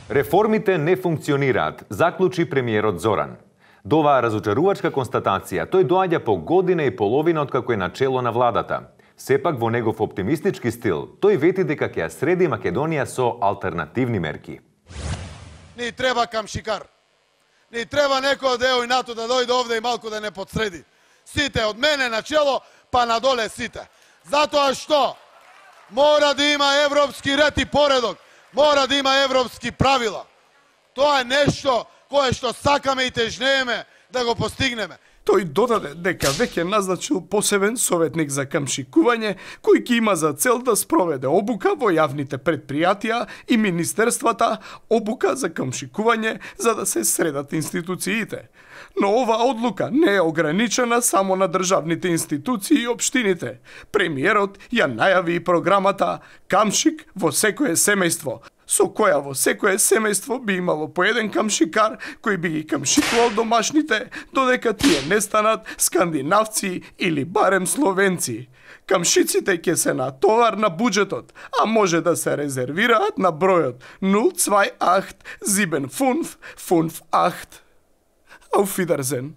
Реформите не функционираат, заклучи премиерот Зоран. До оваа разочарувачка констатација тој доаѓа по година и половина откако е начело на владата. Сепак во негов оптимистички стил, тој вети дека ќе ја среди Македонија со алтернативни мерки. Ни треба камшикар. Ни треба некој од ЕО и НАТО да дојде овде и малку да не подсреди. Сите од мене начело, па надоле сите. Затоа што мора да има европски ред и поредок, мора да има европски правила. Тоа е нешто кое што сакаме и тежнееме да го постигнеме. Тој додаде дека веќе назначил посебен советник за камшикување, кој ќе има за цел да спроведе обука во јавните предпријатија и министерствата, обука за камшикување за да се средат институциите. Но оваа одлука не е ограничена само на државните институции и општините. Премиерот ја најави и програмата Камшик во секое семејство, со која во секое семејство би имало по еден камшикар кој би ги камшикувал домашните додека тие не станат скандинавци или барем словенци. Камшиците ќе се натовар на буџетот, а може да се резервираат на бројот 028 75 5 8. Auf Wiedersehen.